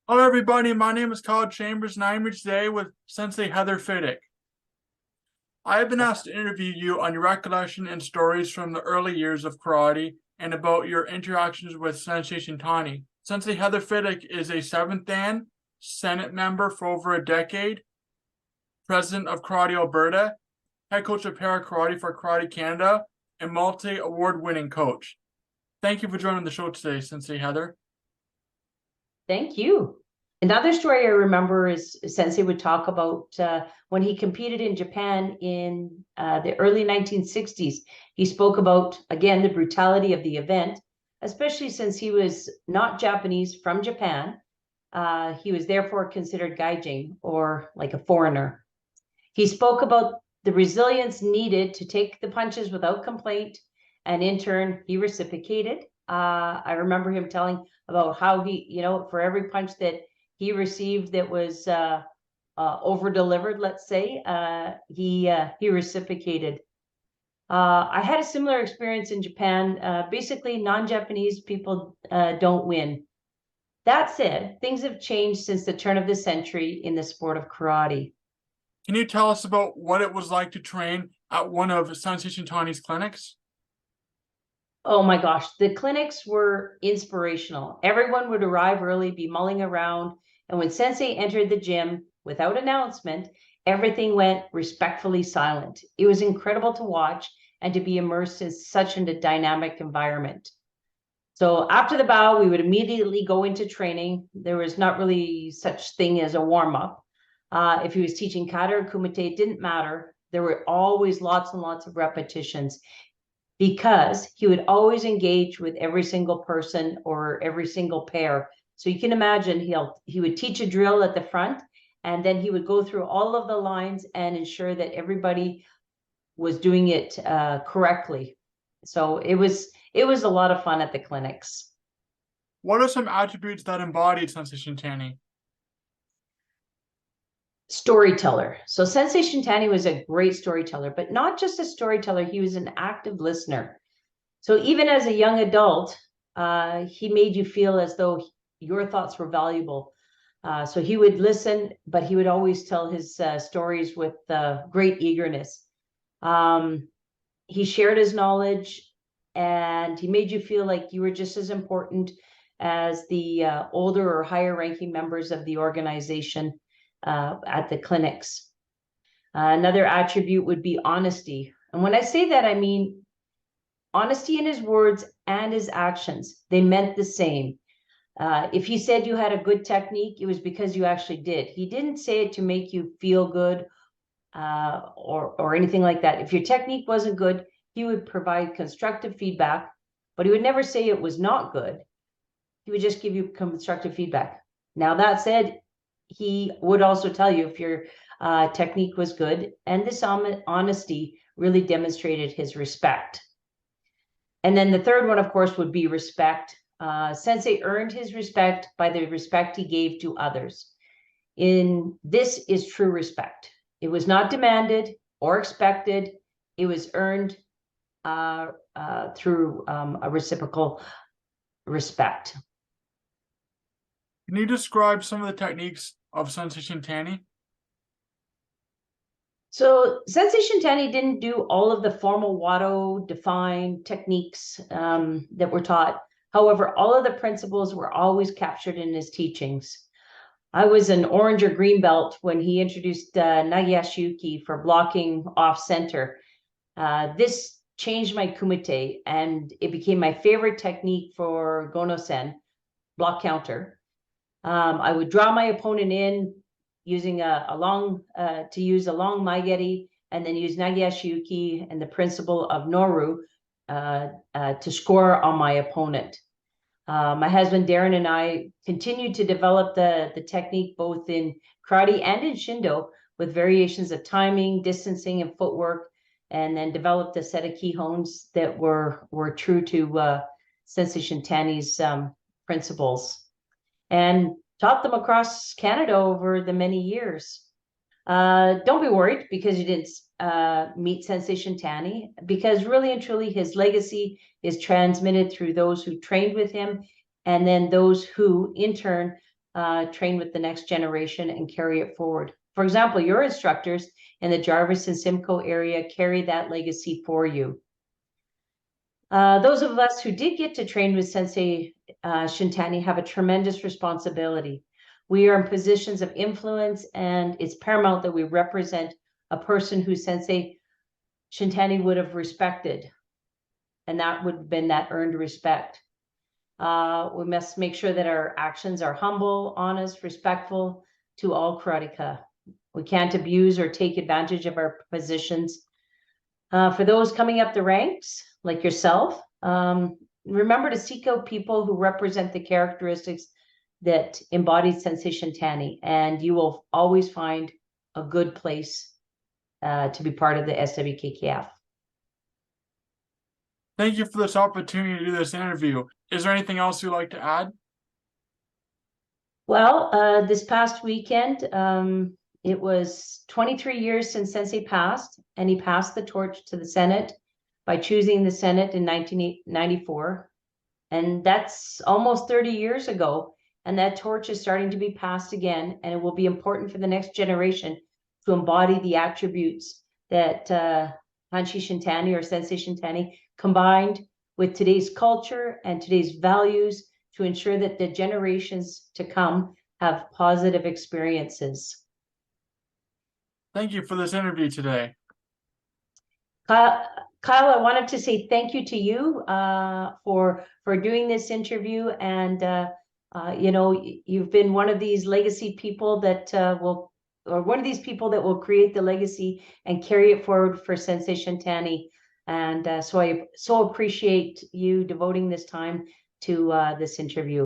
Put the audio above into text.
Hello, everybody. My name is Kyle Chambers, and I'm here today with Sensei Heather Fidyk. I have been asked to interview you on your recollection and stories from the early years of karate and about your interactions with Sensei Shintani. Sensei Heather Fidyk is a 7th Dan, Senate member for over a decade, president of Karate Alberta, head coach of para karate for Karate Canada, and multi-award winning coach. Thank you for joining the show today, Sensei Heather. Thank you. Another story I remember is Sensei would talk about when he competed in Japan in the early 1960s. He spoke about, again, the brutality of the event, especially since he was not Japanese from Japan. He was therefore considered gaijin, or like a foreigner. He spoke about the resilience needed to take the punches without complaint, and in turn, he reciprocated. I remember him telling about how he, for every punch that he received that was over delivered, let's say, he reciprocated. I had a similar experience in Japan. Basically, non-Japanese people don't win. That said, things have changed since the turn of the century in the sport of karate. Can you tell us about what it was like to train at one of Sensei Shintani's clinics? Oh my gosh, the clinics were inspirational. Everyone would arrive early, be mulling around, and when Sensei entered the gym without announcement, everything went respectfully silent. It was incredible to watch and to be immersed in such a dynamic environment. So after the bow, we would immediately go into training. There was not really such thing as a warm-up. If he was teaching kata or kumite, it didn't matter. There were always lots and lots of repetitions because he would always engage with every single person or every single pair. So you can imagine he would teach a drill at the front, and then he would go through all of the lines and ensure that everybody was doing it correctly. So it was a lot of fun at the clinics. What are some attributes that embodied Sensei Shintani? Storyteller. So Sensei Shintani was a great storyteller, but not just a storyteller, he was an active listener. So even as a young adult, he made you feel as though your thoughts were valuable. So he would listen, but he would always tell his stories with great eagerness. He shared his knowledge, and he made you feel like you were just as important as the older or higher ranking members of the organization at the clinics. Another attribute would be honesty. And when I say that, I mean honesty in his words and his actions. They meant the same. If he said you had a good technique, it was because you actually did. He didn't say it to make you feel good or anything like that. If your technique wasn't good, he would provide constructive feedback, but he would never say it was not good. He would just give you constructive feedback. Now, that said, he would also tell you if your technique was good, and this honesty really demonstrated his respect. And then the third one, of course, would be respect. Sensei earned his respect by the respect he gave to others. This is true respect. It was not demanded or expected. It was earned through a reciprocal respect. Can you describe some of the techniques of Sensei Shintani? So Sensei Shintani didn't do all of the formal Wado defined techniques that were taught. However, all of the principles were always captured in his teachings. I was an orange or green belt when he introduced Nagayashiyuki for blocking off center. This changed my kumite, and it became my favorite technique for gono-sen, block counter. I would draw my opponent in using a long maigeri, and then use Nagayashiyuki and the principle of Noru to score on my opponent. My husband Darren and I continued to develop the technique both in karate and in Shindo, with variations of timing, distancing, and footwork, and then developed a set of kihons that were true to Sensei Shintani's principles, and taught them across Canada over the many years. Don't be worried because you didn't meet Sensei Shintani, because really and truly his legacy is transmitted through those who trained with him, and then those who in turn train with the next generation and carry it forward. For example, your instructors in the Jarvis and Simcoe area carry that legacy for you. Those of us who did get to train with Sensei Shintani have a tremendous responsibility. We are in positions of influence, and it's paramount that we represent a person who Sensei Shintani would have respected, and that would have been that earned respect. We must make sure that our actions are humble, honest, respectful to all karateka. We can't abuse or take advantage of our positions. For those coming up the ranks, like yourself, remember to seek out people who represent the characteristics that embody Sensei Shintani, and you will always find a good place to be part of the SWKKF. Thank you for this opportunity to do this interview. Is there anything else you'd like to add? Well, this past weekend, it was 23 years since Sensei passed, and he passed the torch to the Senate by choosing the Senate in 1994. And that's almost 30 years ago. And that torch is starting to be passed again. And it will be important for the next generation to embody the attributes that Hanshi Shintani or Sensei Shintani combined with today's culture and today's values to ensure that the generations to come have positive experiences. Thank you for this interview today. Kyle, I wanted to say thank you to you for doing this interview, and you know, you've been one of these legacy people that one of these people that will create the legacy and carry it forward for Sensei Shintani. And so I so appreciate you devoting this time to this interview.